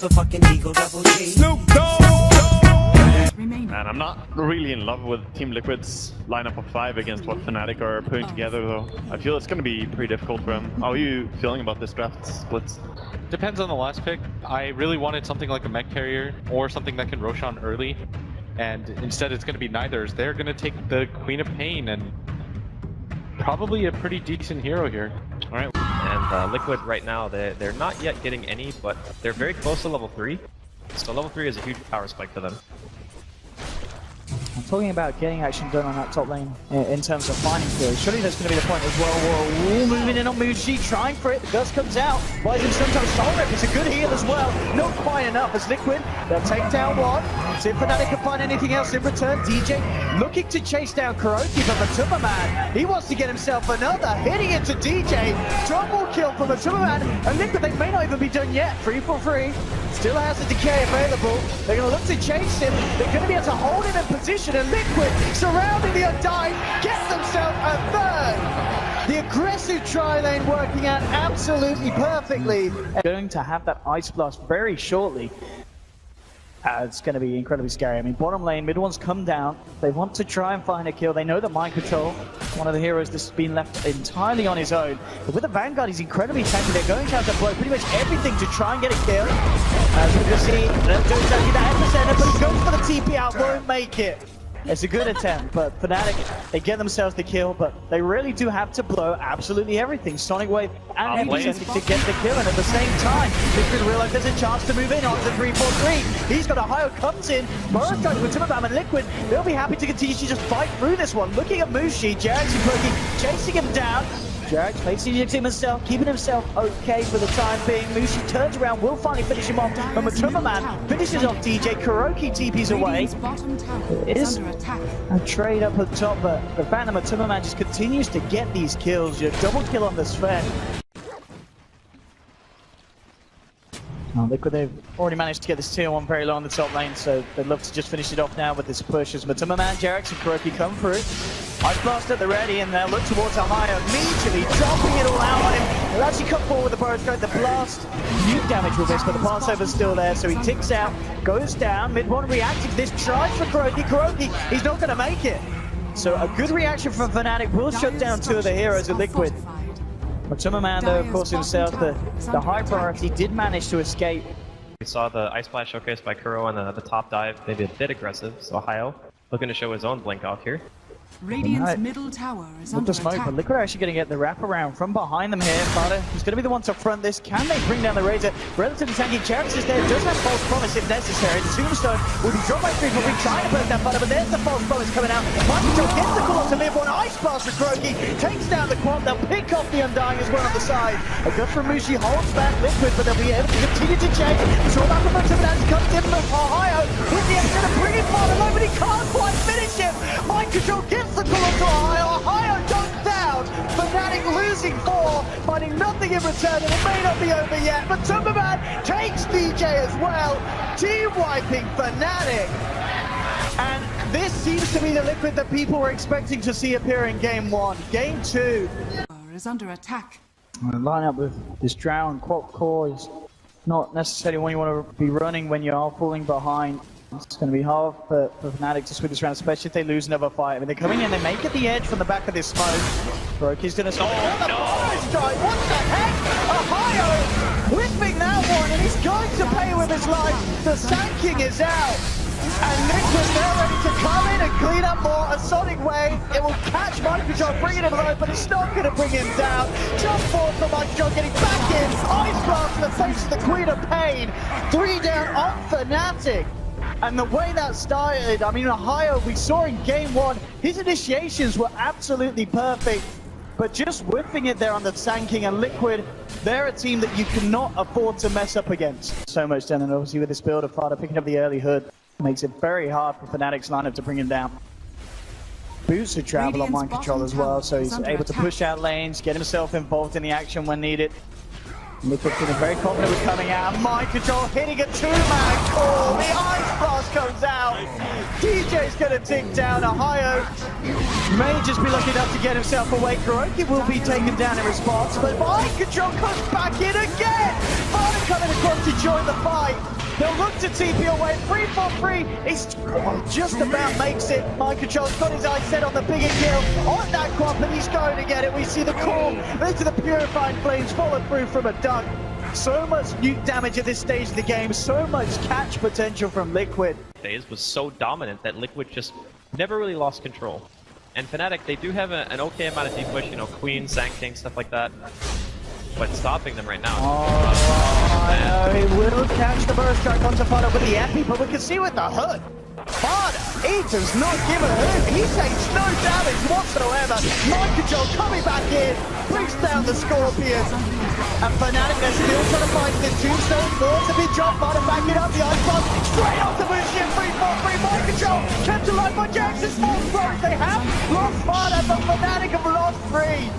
motherfucking Eagle Double G. Snoop Dogg! And I'm not really in love with Team Liquid's lineup of 5 against what Fnatic are putting together, though. I feel it's going to be pretty difficult for them. How are you feeling about this draft splits? Depends on the last pick. I really wanted something like a mech carrier or something that can Roshan early, and instead it's going to be neithers. They're going to take the Queen of Pain and probably a pretty decent hero here. All right, and Liquid right now, they're not yet getting any, but they're very close to level 3. So level 3 is a huge power spike for them. I'm talking about getting action done on that top lane in terms of finding kills. Surely there's going to be the point as well. Whoa, moving in on Mushi, trying for it. The Gust comes out. Buys him sometimes. Soul Rip is a good heal as well. Not quite enough as Liquid. They'll take down one. See if Fnatic can find anything else in return. DJ looking to chase down Kuroki, but Matumaman, he wants to get himself another. Hitting into DJ. Double kill from Matumaman. And Liquid, they may not even be done yet. 3 for 3. Still has the decay available. They're going to look to chase him. They're going to be able to hold him in position, and Liquid surrounding the Undying gets themselves a third. The aggressive tri-lane working out absolutely perfectly. Going to have that Ice Blast very shortly. It's going to be incredibly scary. I mean, bottom lane, mid ones come down. They want to try and find a kill. They know that Mind Control, one of the heroes that's been left entirely on his own. But with the Vanguard, he's incredibly tanky. They're going to have to blow pretty much everything to try and get a kill. As we can see, Joe's taking that epicenter, but he goes for the TP out, won't make it. It's a good attempt, but Fnatic, they get themselves the kill, but they really do have to blow absolutely everything. Sonic Wave and Epicenter to get the kill, and at the same time, Liquid realize there's a chance to move in on the 3-4-3. He's got a Hyo comes in, Boris trying to Timberbam and Liquid, they'll be happy to continue to just fight through this one. Looking at Mushi, Jax and Cookie chasing him down. Jax facing himself, keeping himself okay for the time being. Mushi turns around, will finally finish him off, but Matumaman finishes off DJ. Kuroki TP's away. It is a trade up at top, but the fact that Matumaman just continues to get these kills. Your double kill on the Sven. Oh, Liquid, they've already managed to get this tier 1 very low on the top lane, so they'd love to just finish it off now with this push as Matumaman, Jax and Kuroki come through. Ice Blast at the ready, and they'll look towards Ahaya, immediately dropping it all out on him. He'll actually come forward with the Boros Code. The blast, nuke damage will miss, but the passover's still there, so he ticks out, goes down. Mid one reacting to this, tries for Kuroki. Kuroki, he's not going to make it. So a good reaction from Fnatic will shut down 2 of the heroes of Liquid. Matumaman, though, of course, himself, the high priority, did manage to escape. We saw the Ice Splash showcased by Kuro on the top dive, maybe a bit aggressive, so Hyo looking to show his own blink off here. Radiant's middle tower is under smoke, attack. but Liquid are actually going to get the wraparound from behind them here. Fada is going to be the one to front this. Can they bring down the Razor? Relatively tanky. Jax is there. Does have false promise if necessary. The Tombstone will be dropped by 3 for 3, trying to put down Fada, but there's the false promise coming out. Michael gets the call to live on. Ice Blast for Kuroki. Takes down the quad. They'll pick off the Undying as well on the side. A good from Mushi holds back Liquid, but they'll be able to continue to chase. Draw back from Matumaman as he comes in from Ohio. With the extra to bring him forward alone, but he can't quite finish him. Mind Control gets the call to Ohio dunked down. Fnatic losing 4, finding nothing in return, and it may not be over yet. But Timberman takes DJ as well, team wiping Fnatic. And this seems to be the Liquid that people were expecting to see appear in Game 1. Game 2 Is under attack. Line up with this Drow and Quap Core is not necessarily one you want to be running when you are falling behind. It's going to be hard for Fnatic to swing this round, especially if they lose another fight. I mean, they're coming in, they may get the edge from the back of this smoke. Kuroki's going to stop. Oh, the Boros strike! What the heck? Ohio whipping that one, and he's going to pay with his life. The Sanking is out. And Liquid, they're ready to come in and clean up more. A Sonic Wave, it will catch Mind Control, bringing him low, but it's not going to bring him down. Jump forward for Mind Control, getting back in. Ice Blast in the face of the Queen of Pain. 3 down on Fnatic. And the way that started, I mean, Ohio, we saw in Game 1, his initiations were absolutely perfect. But just whipping it there on the Sanking and Liquid, they're a team that you cannot afford to mess up against. So much done, and obviously with this build of Fada picking up the early hood, makes it very hard for Fnatic's lineup to bring him down. Boots to travel on Mind Control as well, so he's able to push out lanes, get himself involved in the action when needed. Liquid feeling very confident with coming out. Mind Control hitting a 2-man call. The Ice Blast comes out. DJ's going to tick down. Ohio may just be lucky enough to get himself away. Kuroki will be taken down in response, but Mind Control comes back in again. Fada coming across to join the fight. look to TP away. 3-4-3. He's just about makes it. Mind Control's got his eyes set on the bigger kill. On that quad, but he's going to get it. We see the call into the Purifying Flames follow through from a dunk. So much nuke damage at this stage of the game. So much catch potential from Liquid. Phase was so dominant that Liquid just never really lost control. And Fnatic, they do have an okay amount of deep push, you know, Queen, Sand King, stuff like that. But stopping them right now he will catch the burst strike onto Fada with the epi, but we can see with the hood. Fada, he does not give a hoot. He takes no damage whatsoever. Mind Control coming back in, brings down the Scorpion. And Fnatic, they're still trying to find this tombstone. Thoughts have been dropped. Fada backing up the ice bomb. Straight off the Bushi. 3-4-3. Mind Control kept alive by Jackson. Small throws. They have lost Fada, but Fnatic have lost 3.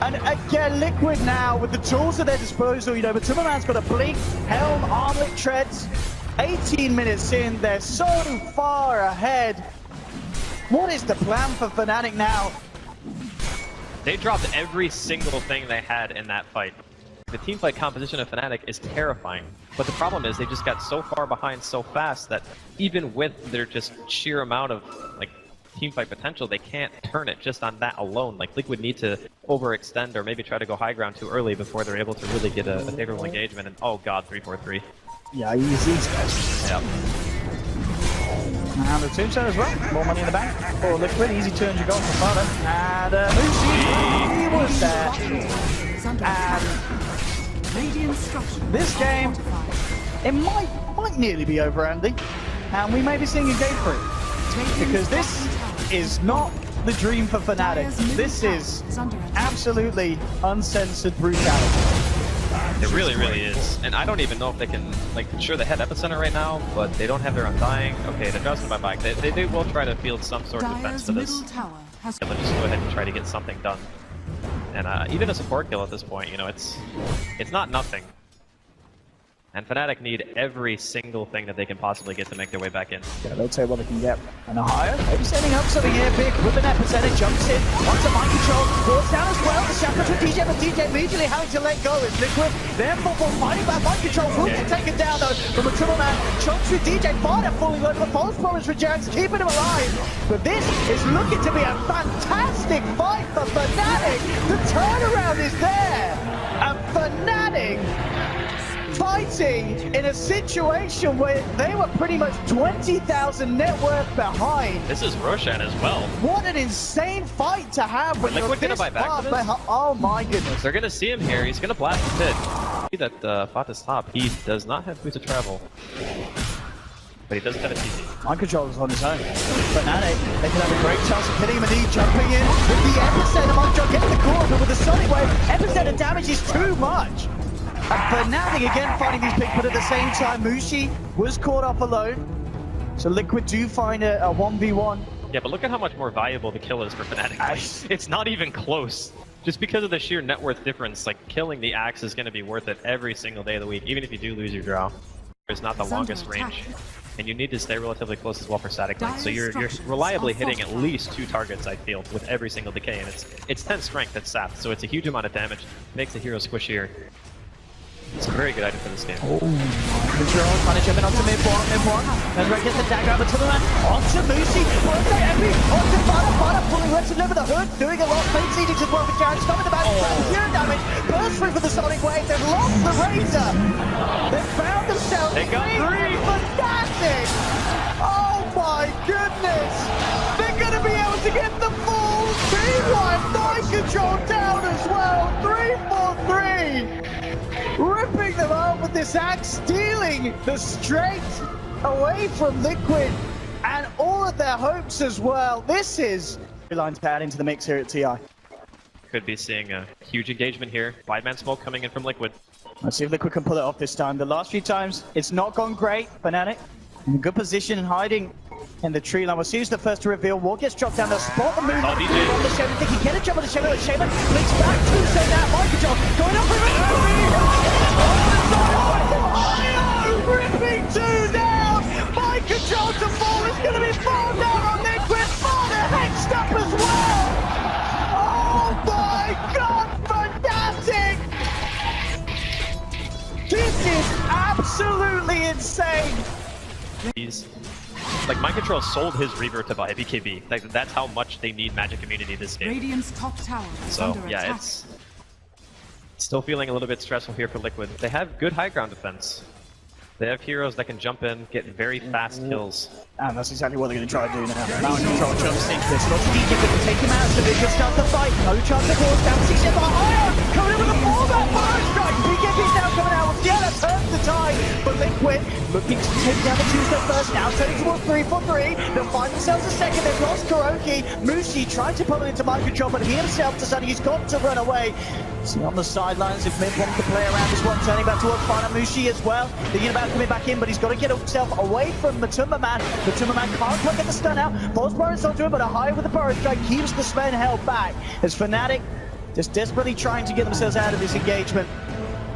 And again, Liquid now with the tools at their disposal. You know, but Timberman's got a blink, helm, armlet, treads. 18 minutes in, they're so far ahead. What is the plan for Fnatic now? They dropped every single thing they had in that fight. The teamfight composition of Fnatic is terrifying, but the problem is they just got so far behind so fast that even with their just sheer amount of like teamfight potential, they can't turn it just on that alone. Like Liquid need to overextend or maybe try to go high ground too early before they're able to really get a favorable engagement. And oh god, 3-4-3. Yeah, easy guys. Yep. And the tombstone as well. More money in the bank for Liquid. Easy 200 gold for Fada. And Musi, he was there. And this game, it might nearly be over, Andy. And we may be seeing a game 3. Because this is not the dream for Fnatic. This is absolutely uncensored brutality. It really, really is. And I don't even know if they can, like, sure they have Epicenter right now, but they don't have their Undying. Okay, they're just by back. They will try to field some sort of defense to this. Middle tower has And let's just go ahead and try to get something done. And even a support kill at this point, you know, it's not nothing. And Fnatic need every single thing that they can possibly get to make their way back in. Yeah, they'll take what they can get. And a higher, maybe setting up something here big with an epicenter, jumps in, onto Mind Control, falls down as well. The shackles with DJ, but DJ immediately having to let go. It's Liquid, therefore fighting back. Mind Control will get taken down though from a triple man. Chunks with DJ, Fada falling over the false promise for Jax, keeping him alive. But this is looking to be a fantastic fight for Fnatic. The turnaround is there. And Fnatic fighting in a situation where they were pretty much 20,000 net worth behind. This is Roshan as well. What an insane fight to have when you're this far behind. Oh my goodness. They're gonna see him here. He's gonna blast the pit. See that Fata's top. He does not have boots of travel, but he does have a TC. Mind Control is on his own. Fnatic, they can have a great chance of hitting him, and he jumping in with the epicenter. Mind Control getting the corner, but with the Sonic Wave, epicenter damage is too much. And Fnatic again finding these picks, but at the same time, Mushi was caught off alone. So Liquid do find a 1v1. Yeah, but look at how much more valuable the kill is for Fnatic. Like, it's not even close. Just because of the sheer net worth difference, like killing the Axe is going to be worth it every single day of the week, even if you do lose your draw. It's not the longest range. And you need to stay relatively close as well for static link. So you're reliably hitting at least 2 targets, I feel, with every single decay. And it's 10 strength that's sapped, so it's a huge amount of damage. Makes the hero squishier. It's a very good item for this game. Oh, Control, punish him onto mid one. And Red gets the dagger over to the man. Onto Musi, onto Epi, onto Fada, pulling Red to deliver the hood, doing a lot. Fate Seedings as well for Jared, stopping the back, zero damage, burst through for the Sonic Wave, they've lost the Razor. They've found themselves They got 3. Fantastic! Oh my goodness! They're gonna be able to get the full T1, Mind Control down as well, 3-4-3! Ripping them up with this axe, stealing the straight away from Liquid and all of their hopes as well. This is line to add into the mix here at TI. Could be seeing a huge engagement here. 5-man smoke coming in from Liquid. Let's see if Liquid can pull it off this time. The last few times, it's not gone great. Fnatic in a good position and hiding in the tree line. We'll see who's the first to reveal. War gets dropped down. They'll spot the move on the Shaman. Think he can get a jump on the Shaman, but Shaman links back to so now. Mind Control going up for ripping 2 down. Mind Control to fall. It's going to be 4 down on Liquid. Fada hexed up as well. Oh my god, fantastic! This is absolutely absolutely insane. He's like Mind Control sold his Reaver to buy BKB. Like that's how much they need Magic Immunity this game. Radiant's top tower is So under yeah, attack. it's still feeling a little bit stressful here for Liquid. They have good high ground defense. They have heroes that can jump in, get very fast kills. And that's exactly what they're going to try to do now. Mind Control jumps into this. Lots of DJ can take him out. So they can start the fight. No chance of force down. 6 for Ohio. Coming in with a fallback fire strike. BKB's now coming out. Yeah, that turns the tide. But Liquid looking to take down the two-step first. Now turning towards 3 for 3. They'll find themselves a second. They've lost Kuroki. Mushi tried to pull it into Mind Control, but he himself decided he's got to run away. See on the sidelines if Mid wants to play around this one, turning back towards Final Mushi as well. Thinking about coming back in, but he's got to get himself away from Matumba Man. Matumba Man can't quite get the stun out. Falls Burrows onto him, but a high with the Burrow strike keeps the Sven held back. As Fnatic just desperately trying to get themselves out of this engagement.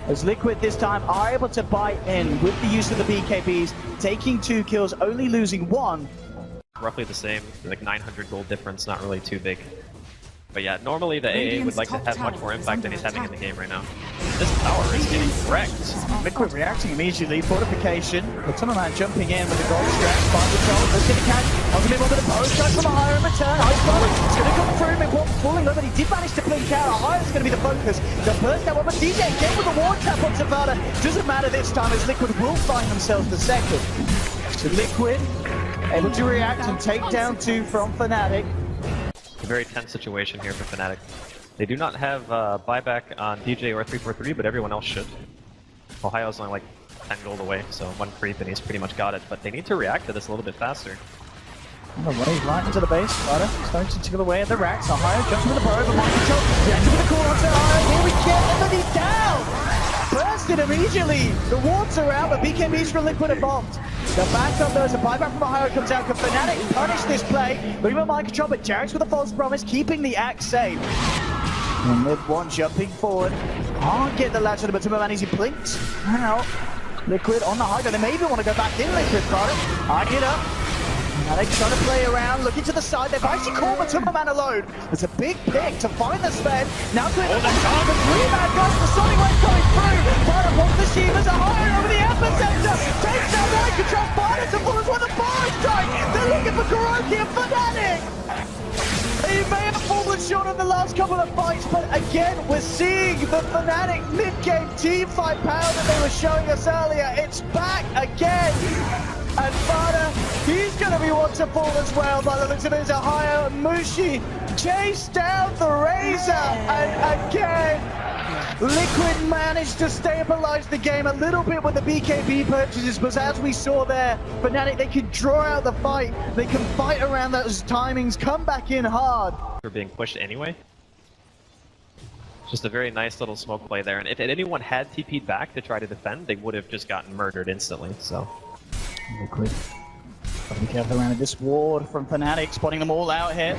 As Liquid this time are able to bite in with the use of the BKBs, taking 2 kills, only losing 1. Roughly the same, like 900 gold difference, not really too big. But yeah, normally the AA would like to have much more impact than he's having in the game right now. This tower is getting wrecked. Liquid reacting immediately, fortification. Matumba Man jumping in with the gold strap, Mind Control, let's get a catch. On the mid one with a Burrow strike from Ohio in return. Ice Ball, it's going to come through, Mid-One falling over, but he did manage to blink out. Ohio's going to be the focus. The burst that one, but DJ again with the ward trap on Zavada. Doesn't matter this time as Liquid will find themselves the second. So Liquid able to react and take down 2 from Fnatic. A very tense situation here for Fnatic. They do not have buyback on DJ or 343, but everyone else should. Ohio's only like 10 gold away, so 1 creep and he's pretty much got it. But they need to react to this a little bit faster. On the way, right into the base. Spider starting to tickle away at the racks. Ohio jumps with the Burrow, but Mind Control reacting with the call onto Ohio. Here we go, and he's down! Bursted immediately! The wards are out, but BKBs from Liquid are bombed. The backup though as a buyback from Ohio comes out. Can Fnatic punish this play? Looking at Mind Control, but Jarek's with a false promise, keeping the axe safe. And Mid-One jumping forward. Can't get the latch on the Matumba Man, he blinked out. Liquid on the high ground. They may even want to go back in Liquid, Carter. Eyeing it up. Fnatic trying to play around, looking to the side. They've actually caught Matumba Man alone. It's a big pick to find the Sven. Now doing the time. The 3-man goes. The Sonic Wave coming through. Carter wants the Shivas. Ohio over the epicenter. Takes down Mind Control. Fighters to Bullets with a fire strike. They're looking for Kuroki and Fnatic. He may have fallen short in the last couple of fights, but again, we're seeing the Fnatic mid-game team fight power that they were showing us earlier. It's back again. And Fada, he's going to be one to fall as well by the looks of it. Ohio and Mushi chase down the Razor. And again, Liquid managed to stabilize the game a little bit with the BKB purchases, but as we saw there, Fnatic, they can draw out the fight. They can fight around those timings, come back in hard. We're being pushed anyway. Just a very nice little smoke play there. And if anyone had TP'd back to try to defend, they would have just gotten murdered instantly, so. Liquid. Gotta be careful around this ward from Fnatic, spotting them all out here.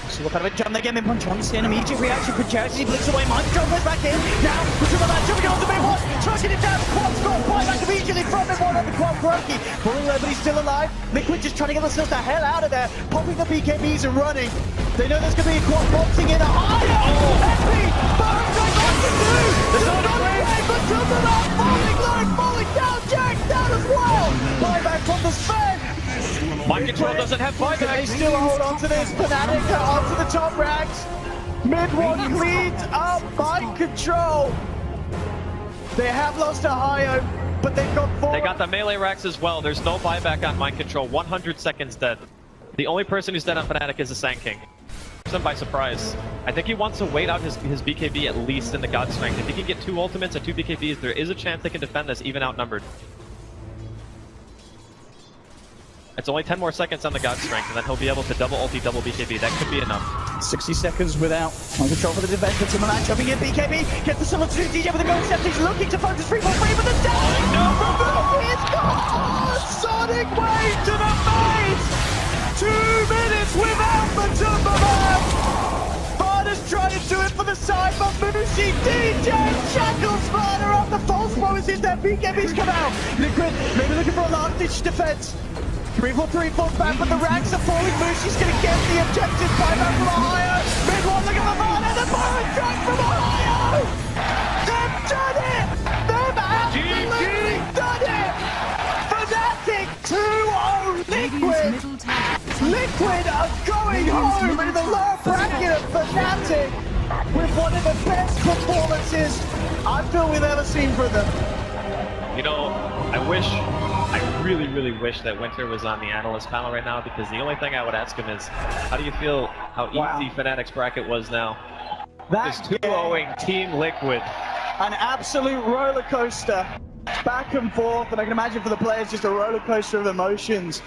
So what kind of a jump they get? Mid-One jumps in, immediate reaction from Jarek as he blinks away. Mind Control goes back in. Now, Matumba Man jumping on the Mid-One, tracking it down. Quad score, buy back immediately from Mid-One on the Quad Kuroki. Pulling away, but he's still alive. Liquid just trying to get themselves the hell out of there. Popping the BKBs and running. They know there's going to be a quad boxing in. Epi! Burrow strike on to 2! There's not a way! Matumba Man falling down! Jarek down as well! Buyback from the Sven! Mind Control doesn't have They buyback. still hold on to this. Fnatic are onto the top racks. Mid-One cleans up Mind Control. They have lost Ohio, but they've got 4. They got the melee racks as well. There's no buyback on Mind Control. 100 seconds dead. The only person who's dead on Fnatic is the Sand King. Takes him by surprise. I think he wants to wait out his BKB at least in the God Strength. If he can get 2 ultimates and 2 BKBs, there is a chance they can defend this even outnumbered. It's only 10 more seconds on the God Strength, and then he'll be able to double ulti, double BKB. That could be enough. 60 seconds without Mind Control for the defense. Matumba Man jumping in BKB. Gets the solo 2 DJ with the gold step. He's looking to focus 3 for 3, but the down. No, it's gone! Sonic Wave to the face! 2 minutes without Matumba Man! Barda's trying to do it for the side, but Mushi, DJ, shackles Barda up. The false promises that BKBs come out. Liquid maybe looking for a last-ditch defense. 3-4-3 falls back, but the ranks are falling. Mushi's going to get the objective. Buyback from Ohio. Mid-One looking for Barda. The Burrow strike from Ohio. They've done it! They've absolutely done it! Liquid are going home in the lower bracket of Fnatic with one of the best performances I feel we've ever seen from them. You know, I really wish that Winter was on the analyst panel right now, because the only thing I would ask him is, how do you feel how easy Fnatic's bracket was now? That's Just 2-0ing Team Liquid. an absolute roller coaster, back and forth, and I can imagine for the players just a roller coaster of emotions.